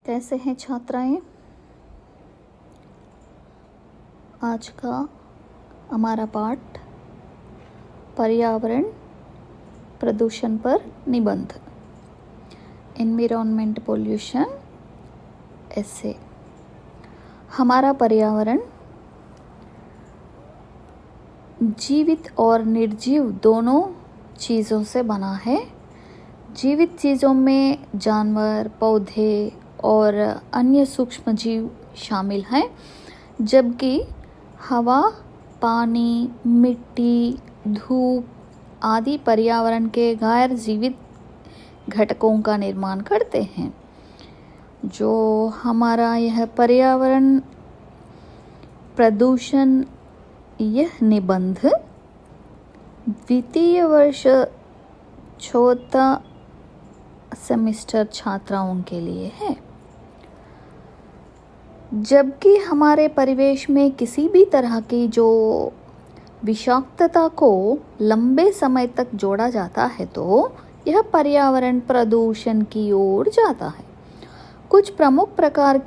कैसे हैं छात्राएं? आज का हमारा पाठ पर्यावरण प्रदूषण पर निबंध, एनवायरनमेंट पोल्यूशन ऐसे। हमारा पर्यावरण जीवित और निर्जीव दोनों चीज़ों से बना है। जीवित चीज़ों में जानवर, पौधे और अन्य सूक्ष्म जीव शामिल हैं, जबकि हवा, पानी, मिट्टी, धूप आदि पर्यावरण के गैर जीवित घटकों का निर्माण करते हैं। जो हमारा यह पर्यावरण प्रदूषण यह निबंध द्वितीय वर्ष चौथा सेमेस्टर छात्राओं के लिए है। जबकि हमारे परिवेश में किसी भी तरह की जो विषाक्तता को लंबे समय तक जोड़ा जाता है तो यह पर्यावरण प्रदूषण की ओर जाता है। कुछ प्रमुख प्रकार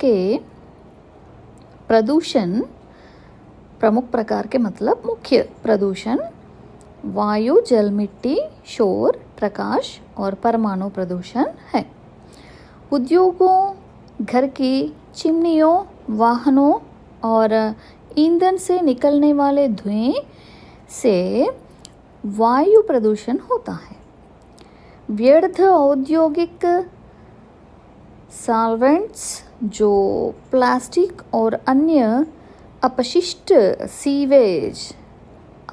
के मतलब मुख्य प्रदूषण वायु, जल, मिट्टी, शोर, प्रकाश और परमाणु प्रदूषण है। उद्योगों, घर की चिमनियों, वाहनों और ईंधन से निकलने वाले धुएं से वायु प्रदूषण होता है। व्यर्थ औद्योगिक सॉल्वेंट्स जो प्लास्टिक और अन्य अपशिष्ट, सीवेज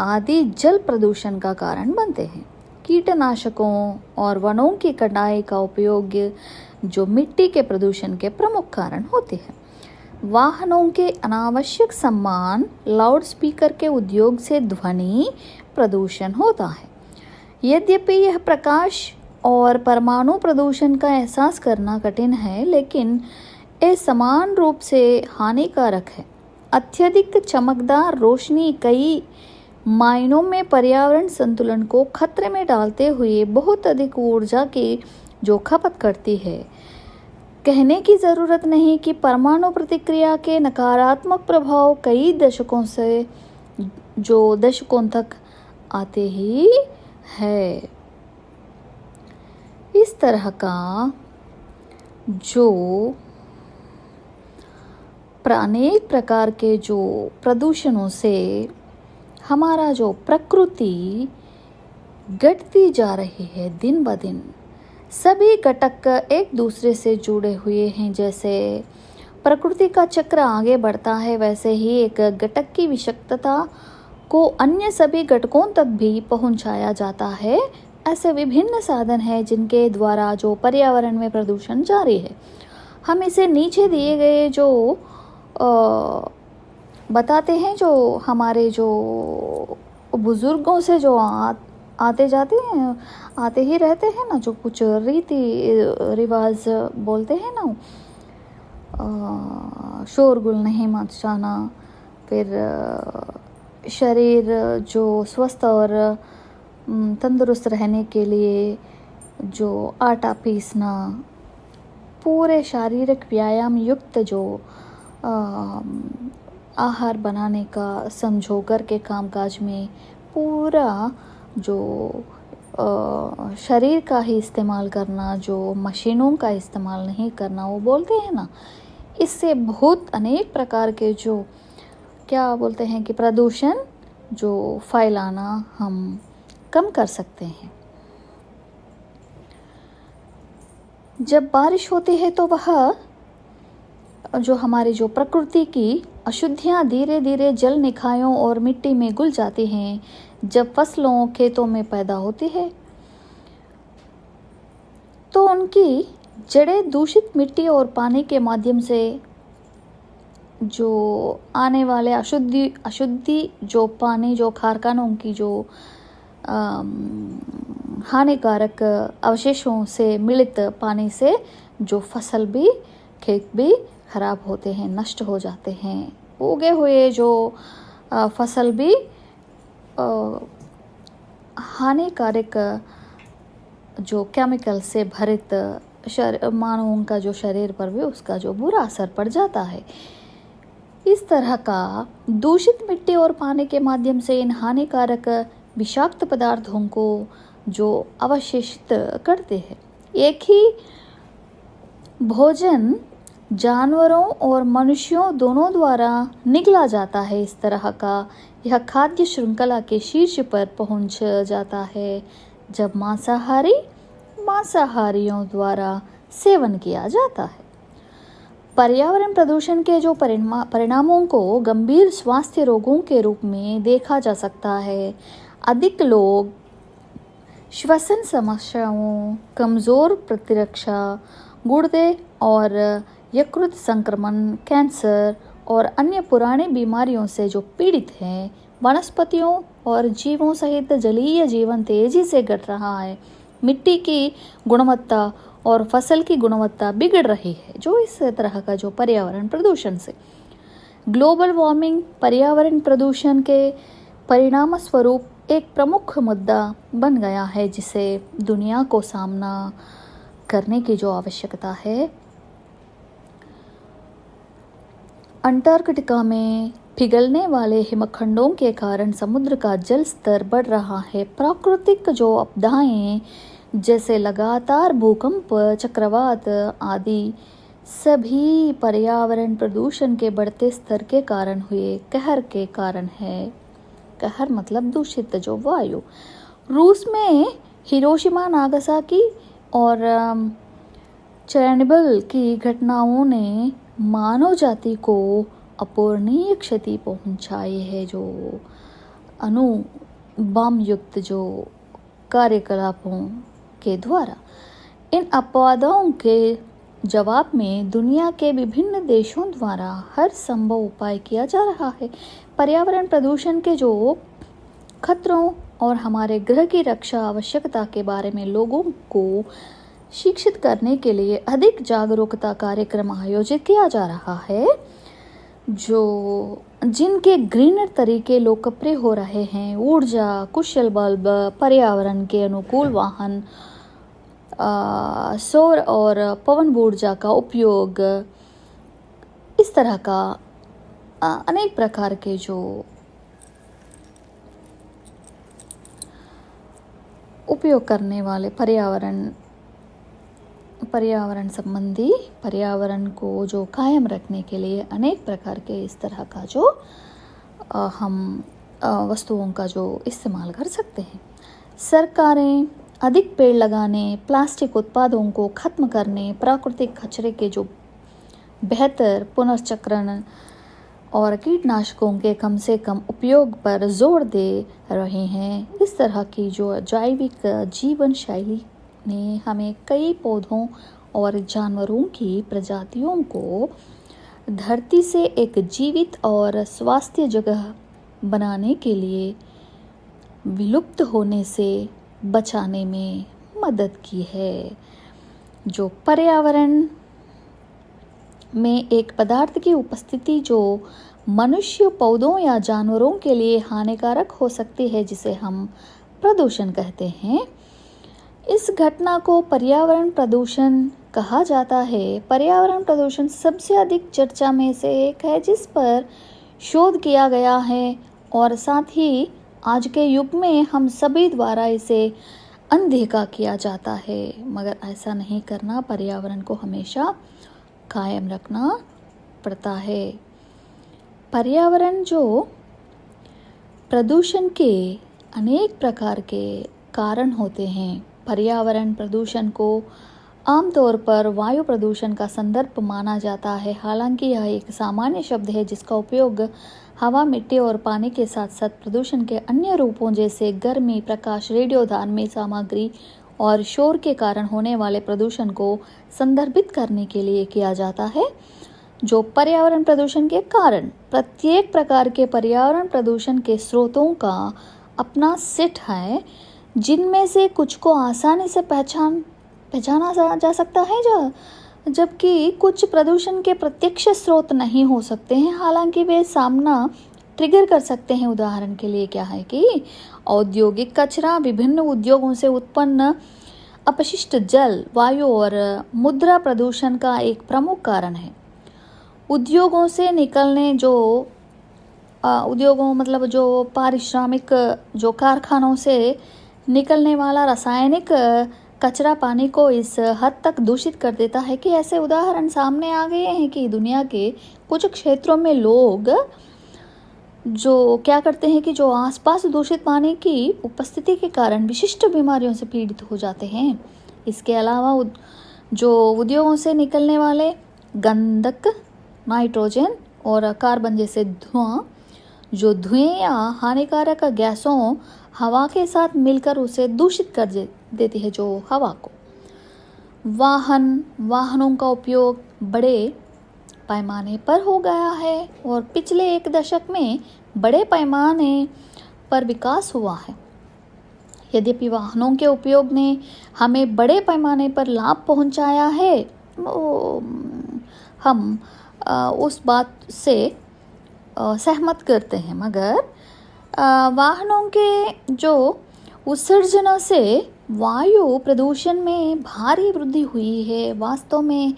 आदि जल प्रदूषण का कारण बनते हैं। कीटनाशकों और वनों की कटाई का उपयोग जो मिट्टी के प्रदूषण के प्रमुख कारण होते हैं। वाहनों के अनावश्यक सामान, लाउडस्पीकर के उद्योग से ध्वनि प्रदूषण होता है। यद्यपि यह प्रकाश और परमाणु प्रदूषण का एहसास करना कठिन है, लेकिन ये समान रूप से हानिकारक है। अत्यधिक चमकदार रोशनी कई मायनों में पर्यावरण संतुलन को खतरे में डालते हुए बहुत अधिक ऊर्जा की जो खपत करती है। कहने की ज़रूरत नहीं कि परमाणु प्रतिक्रिया के नकारात्मक प्रभाव कई दशकों तक आते ही है। इस तरह का जो अनेक प्रकार के जो प्रदूषणों से हमारा जो प्रकृति घटती जा रही है दिन ब दिन। सभी घटक एक दूसरे से जुड़े हुए हैं। जैसे प्रकृति का चक्र आगे बढ़ता है, वैसे ही एक घटक की विषाक्तता को अन्य सभी घटकों तक भी पहुंचाया जाता है। ऐसे विभिन्न साधन हैं जिनके द्वारा जो पर्यावरण में प्रदूषण जारी है। हम इसे नीचे दिए गए जो बताते हैं, जो हमारे जो बुजुर्गों से जो आते ही रहते हैं ना, जो कुछ रीति रिवाज बोलते हैं ना, शोरगुल नहीं मचाना, फिर शरीर जो स्वस्थ और तंदुरुस्त रहने के लिए जो आटा पीसना, पूरे शारीरिक व्यायाम युक्त जो आहार बनाने का समझो, घर के कामकाज में पूरा जो शरीर का ही इस्तेमाल करना, जो मशीनों का इस्तेमाल नहीं करना, वो बोलते हैं ना, इससे बहुत अनेक प्रकार के जो क्या बोलते हैं कि प्रदूषण जो फैलाना हम कम कर सकते हैं। जब बारिश होती है तो वह जो हमारी जो प्रकृति की अशुद्धियाँ धीरे धीरे जल निकायों और मिट्टी में घुल जाती हैं। जब फसलों खेतों में पैदा होती है तो उनकी जड़ें दूषित मिट्टी और पानी के माध्यम से जो आने वाले अशुद्धि जो पानी, जो कारखानों की जो हानिकारक अवशेषों से मिलित पानी से जो फसल भी, खेत भी खराब होते हैं, नष्ट हो जाते हैं। उगे हुए जो फसल भी हानिकारक जो केमिकल से भरित मानवों का जो शरीर पर भी उसका जो बुरा असर पड़ जाता है। इस तरह का दूषित मिट्टी और पानी के माध्यम से इन हानिकारक विषाक्त पदार्थों को जो अवशेषित करते हैं। एक ही भोजन जानवरों और मनुष्यों दोनों द्वारा निगला जाता है। इस तरह का यह खाद्य श्रृंखला के शीर्ष पर पहुंच जाता है जब मांसाहारियों द्वारा सेवन किया जाता है। पर्यावरण प्रदूषण के जो परिणामों को गंभीर स्वास्थ्य रोगों के रूप में देखा जा सकता है। अधिक लोग श्वसन समस्याओं, कमज़ोर प्रतिरक्षा, गुर्दे और यकृत संक्रमण, कैंसर और अन्य पुरानी बीमारियों से जो पीड़ित हैं। वनस्पतियों और जीवों सहित जलीय जीवन तेजी से घट रहा है। मिट्टी की गुणवत्ता और फसल की गुणवत्ता बिगड़ रही है जो इस तरह का जो पर्यावरण प्रदूषण से। ग्लोबल वार्मिंग पर्यावरण प्रदूषण के परिणाम स्वरूप एक प्रमुख मुद्दा बन गया है जिसे दुनिया को सामना करने की जो आवश्यकता है। अंटार्कटिका में पिघलने वाले हिमखंडों के कारण समुद्र का जल स्तर बढ़ रहा है। प्राकृतिक जो आपदाएं जैसे लगातार भूकंप, चक्रवात आदि सभी पर्यावरण प्रदूषण के बढ़ते स्तर के कारण हुए कहर के कारण है। कहर मतलब दूषित जो वायु। रूस में हिरोशिमा, नागासाकी और चेरनोबिल की घटनाओं ने मानव जाति को अपूरणीय क्षति पहुंचाई है जो अणु बम युक्त जो कार्यकलापों के द्वारा। इन अपवादों के जवाब में दुनिया के विभिन्न देशों द्वारा हर संभव उपाय किया जा रहा है। पर्यावरण प्रदूषण के जो खतरों और हमारे ग्रह की रक्षा आवश्यकता के बारे में लोगों को शिक्षित करने के लिए अधिक जागरूकता कार्यक्रम आयोजित किया जा रहा है जो जिनके ग्रीनर तरीके लोकप्रिय हो रहे हैं। ऊर्जा कुशल बल्ब, पर्यावरण के अनुकूल वाहन, सौर और पवन ऊर्जा का उपयोग, इस तरह का अनेक प्रकार के जो उपयोग करने वाले पर्यावरण संबंधी पर्यावरण को जो कायम रखने के लिए अनेक प्रकार के इस तरह का जो हम वस्तुओं का जो इस्तेमाल कर सकते हैं। सरकारें अधिक पेड़ लगाने, प्लास्टिक उत्पादों को खत्म करने, प्राकृतिक कचरे के जो बेहतर पुनर्चक्रण और कीटनाशकों के कम से कम उपयोग पर जोर दे रहे हैं। इस तरह की जो जैविक जीवन शैली ने हमें कई पौधों और जानवरों की प्रजातियों को धरती से एक जीवित और स्वास्थ्य जगह बनाने के लिए विलुप्त होने से बचाने में मदद की है। जो पर्यावरण में एक पदार्थ की उपस्थिति जो मनुष्य, पौधों या जानवरों के लिए हानिकारक हो सकती है जिसे हम प्रदूषण कहते हैं। इस घटना को पर्यावरण प्रदूषण कहा जाता है। पर्यावरण प्रदूषण सबसे अधिक चर्चा में से एक है जिस पर शोध किया गया है और साथ ही आज के युग में हम सभी द्वारा इसे अनदेखा किया जाता है। मगर ऐसा नहीं करना, पर्यावरण को हमेशा कायम रखना पड़ता है। पर्यावरण जो प्रदूषण के अनेक प्रकार के कारण होते हैं। पर्यावरण प्रदूषण को आमतौर पर वायु प्रदूषण का संदर्भ माना जाता है। हालांकि यह एक सामान्य शब्द है जिसका उपयोग हवा, मिट्टी और पानी के साथ साथ प्रदूषण के अन्य रूपों जैसे गर्मी, प्रकाश, रेडियोधर्मी सामग्री और शोर के कारण होने वाले प्रदूषण को संदर्भित करने के लिए किया जाता है। जो पर्यावरण प्रदूषण के कारण, प्रत्येक प्रकार के पर्यावरण प्रदूषण के स्रोतों का अपना सेट है जिनमें से कुछ को आसानी से पहचाना जा सकता है जबकि कुछ प्रदूषण के प्रत्यक्ष स्रोत नहीं हो सकते हैं, हालांकि वे सामना ट्रिगर कर सकते हैं। उदाहरण के लिए क्या है कि औद्योगिक कचरा, विभिन्न उद्योगों से उत्पन्न अपशिष्ट जल, वायु और मुद्रा प्रदूषण का एक प्रमुख कारण है। उद्योगों से निकलने उद्योगों मतलब जो पारिश्रमिक जो कारखानों से निकलने वाला रासायनिक कचरा पानी को इस हद तक दूषित कर देता है कि ऐसे उदाहरण सामने आ गए हैं कि दुनिया के कुछ क्षेत्रों में लोग जो क्या करते हैं कि जो आसपास दूषित पानी की उपस्थिति के कारण विशिष्ट बीमारियों से पीड़ित हो जाते हैं। इसके अलावा जो उद्योगों से निकलने वाले गंधक, नाइट्रोजन और कार्बन जैसे धुएं या हानिकारक गैसों हवा के साथ मिलकर उसे दूषित कर देती है जो हवा को। वाहनों का उपयोग बड़े पैमाने पर हो गया है और पिछले एक दशक में बड़े पैमाने पर विकास हुआ है। यद्यपि वाहनों के उपयोग ने हमें बड़े पैमाने पर लाभ पहुंचाया है, हम उस बात से सहमत करते हैं, मगर वाहनों के जो उत्सर्जन से वायु प्रदूषण में भारी वृद्धि हुई है। वास्तव में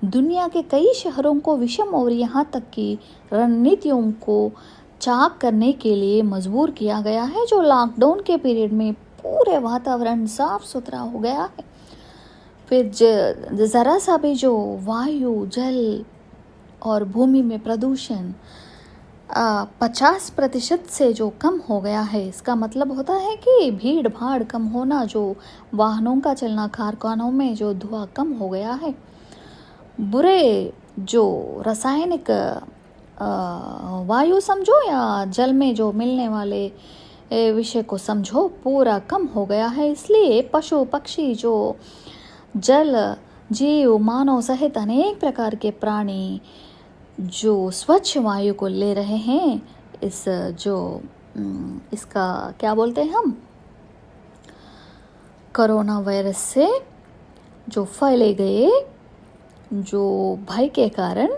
दुनिया के कई शहरों को विषम और यहाँ तक कि रणनीतियों को चाक करने के लिए मजबूर किया गया है। जो लॉकडाउन के पीरियड में पूरे वातावरण साफ सुथरा हो गया है, फिर ज़रा सा भी जो वायु, जल और भूमि में प्रदूषण 50% से जो कम हो गया है, इसका मतलब होता है कि भीड़ भाड़ कम होना, जो वाहनों का चलना, कारखानों में जो धुआं कम हो गया है, बुरे जो रासायनिक वायु समझो या जल में जो मिलने वाले विषय को समझो, पूरा कम हो गया है। इसलिए पशु पक्षी, जो जल जीव, मानव सहित अनेक प्रकार के प्राणी जो स्वच्छ वायु को ले रहे हैं, इसका क्या बोलते हैं हम, कोरोना वायरस से जो फैले गए जो भय के कारण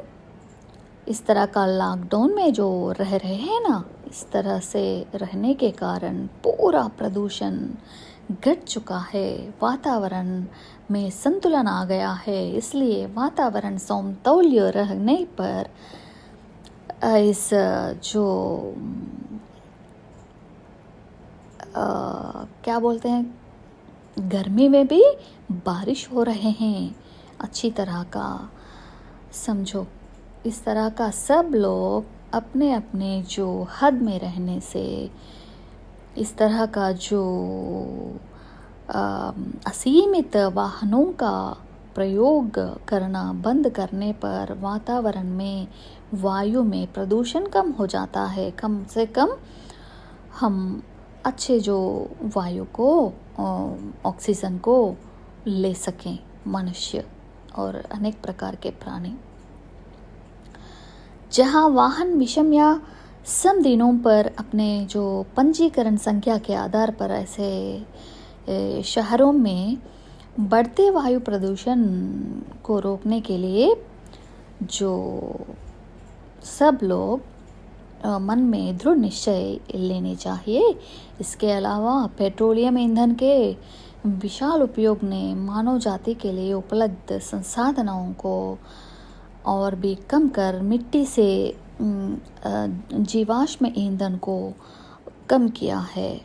इस तरह का लॉकडाउन में जो रह रहे हैं ना, इस तरह से रहने के कारण पूरा प्रदूषण घट चुका है, वातावरण में संतुलन आ गया है। इसलिए वातावरण समतौल्य रहने पर इस जो क्या बोलते हैं, गर्मी में भी बारिश हो रहे हैं अच्छी तरह का, समझो। इस तरह का सब लोग अपने अपने जो हद में रहने से इस तरह का जो असीमित वाहनों का प्रयोग करना बंद करने पर वातावरण में, वायु में प्रदूषण कम हो जाता है। कम से कम हम अच्छे जो वायु को, ऑक्सीजन को ले सकें, मनुष्य और अनेक प्रकार के प्राणी। जहां वाहन विषम या सम दिनों पर अपने जो पंजीकरण संख्या के आधार पर ऐसे शहरों में बढ़ते वायु प्रदूषण को रोकने के लिए जो सब लोग मन में दृढ़ निश्चय लेने चाहिए। इसके अलावा पेट्रोलियम ईंधन के विशाल उपयोग ने मानव जाति के लिए उपलब्ध संसाधनों को और भी कम कर मिट्टी से जीवाश्म ईंधन को कम किया है।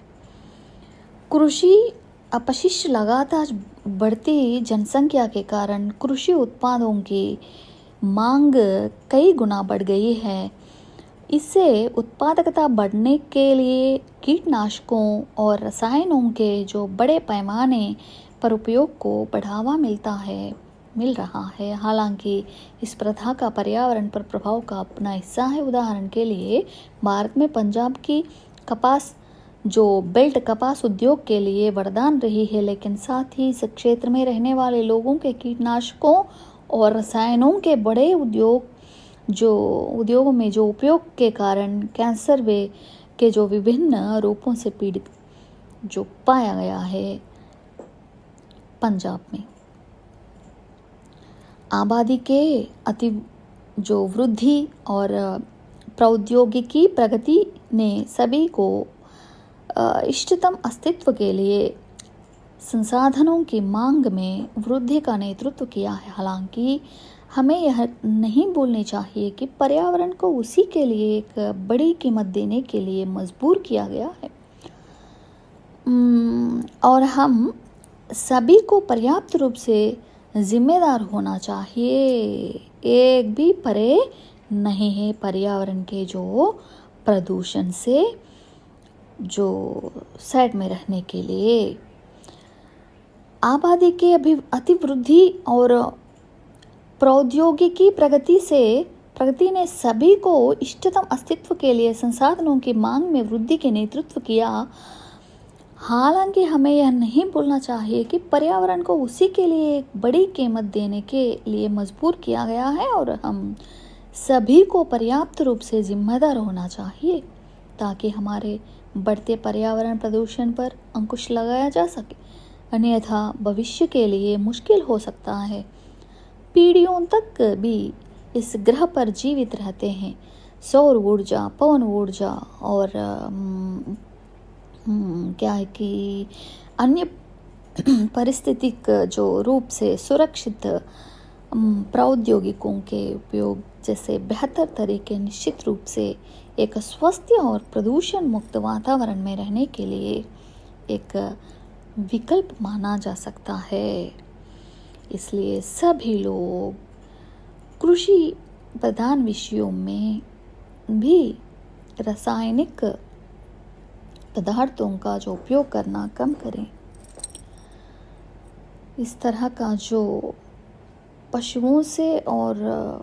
कृषि अपशिष्ट लगातार बढ़ती जनसंख्या के कारण कृषि उत्पादों की मांग कई गुना बढ़ गई है। इससे उत्पादकता बढ़ने के लिए कीटनाशकों और रसायनों के जो बड़े पैमाने पर उपयोग को बढ़ावा मिल रहा है। हालांकि इस प्रथा का पर्यावरण पर प्रभाव का अपना हिस्सा है। उदाहरण के लिए भारत में पंजाब की कपास जो बेल्ट कपास उद्योग के लिए वरदान रही है, लेकिन साथ ही इस क्षेत्र में रहने वाले लोगों के कीटनाशकों और रसायनों के बड़े उद्योगों में जो उपयोग के कारण कैंसर के जो विभिन्न रूपों से पीड़ित जो पाया गया है पंजाब में। आबादी के अति जो वृद्धि और प्रौद्योगिकी प्रगति ने सभी को इष्टतम अस्तित्व के लिए संसाधनों की मांग में वृद्धि का नेतृत्व किया है। हालांकि हमें यह नहीं भूलनी चाहिए कि पर्यावरण को उसी के लिए एक बड़ी कीमत देने के लिए मजबूर किया गया है। और हम सभी को पर्याप्त रूप से जिम्मेदार होना चाहिए। एक भी परे नहीं है पर्यावरण के जो प्रदूषण से जो साइड में रहने के लिए। आबादी के अतिवृद्धि और प्रौद्योगिकी प्रगति ने सभी को इष्टतम अस्तित्व के लिए संसाधनों की मांग में वृद्धि के नेतृत्व किया। हालांकि हमें यह नहीं भूलना चाहिए कि पर्यावरण को उसी के लिए एक बड़ी कीमत देने के लिए मजबूर किया गया है और हम सभी को पर्याप्त रूप से जिम्मेदार होना चाहिए ताकि हमारे बढ़ते पर्यावरण प्रदूषण पर अंकुश लगाया जा सके। अन्यथा भविष्य के लिए मुश्किल हो सकता है। पीढ़ियों तक भी इस ग्रह पर जीवित रहते हैं। सौर ऊर्जा, पवन ऊर्जा और क्या है कि अन्य पारिस्थितिक जो रूप से सुरक्षित प्रौद्योगिकों के उपयोग जैसे बेहतर तरीके निश्चित रूप से एक स्वस्थ और प्रदूषण मुक्त वातावरण में रहने के लिए एक विकल्प माना जा सकता है। इसलिए सभी लोग कृषि प्रधान विषयों में भी रासायनिक पदार्थों का जो उपयोग करना कम करें। इस तरह का जो पशुओं से और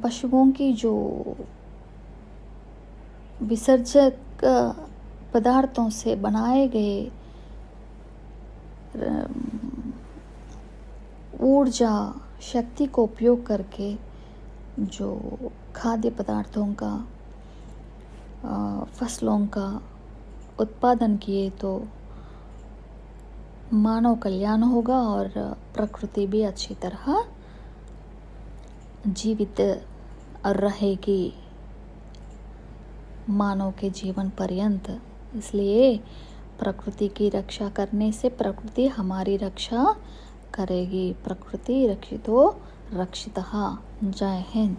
पशुओं की जो विसर्जक पदार्थों से बनाए गए ऊर्जा शक्ति को उपयोग करके जो खाद्य पदार्थों का फसलों का उत्पादन किए तो मानव कल्याण होगा और प्रकृति भी अच्छी तरह जीवित रहेगी मानव के जीवन पर्यंत। इसलिए प्रकृति की रक्षा करने से प्रकृति हमारी रक्षा करेगी। प्रकृति रक्षितो रक्षितः। जय हिंद।